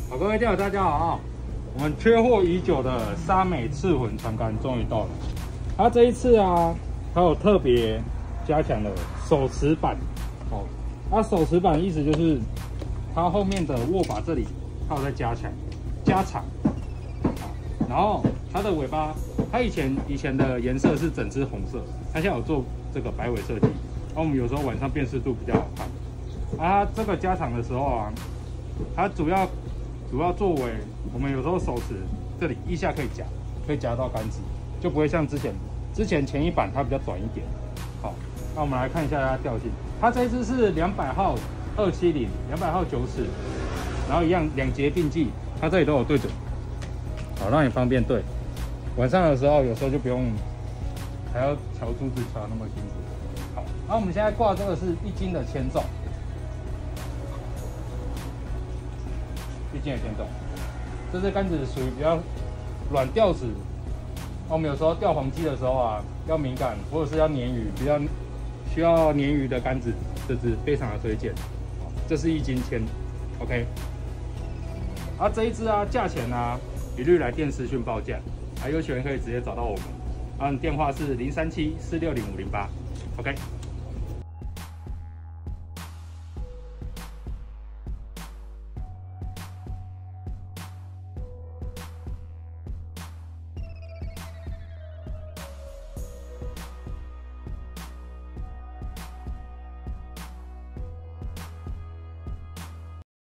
好，各位钓友大家好，我们缺货已久的沙美赤魂船竿终于到了。它这一次啊，它有特别加强了手持板。哦，它手持板的意思就是它后面的握把这里它有在加长。然后它的尾巴，它以前的颜色是整只红色，它现在有做这个摆尾设计。然后我们有时候晚上辨识度比较好看。啊，这个加长的时候啊，它主要作为我们有时候手持这里腋下可以夹到杆子，就不会像之前前一版它比较短一点。好，那我们来看一下它调性。它这一支是200号270，200号9尺，然后一样2节并进，它这里都有对准，好让你方便对。晚上的时候有时候就不用还要调珠子调那么清楚。好，那我们现在挂这个是1斤的铅重。1斤的铅重，这支杆子属于比较软钓子。我们有时候钓黄鸡的时候啊，要敏感或者是要鲶鱼，比较需要鲶鱼的杆子，这支非常的推荐。这是1斤铅 ，OK。这一支啊，价钱啊，一律来电私讯报价，有学员可以直接找到我们，电话是037-460-508，OK。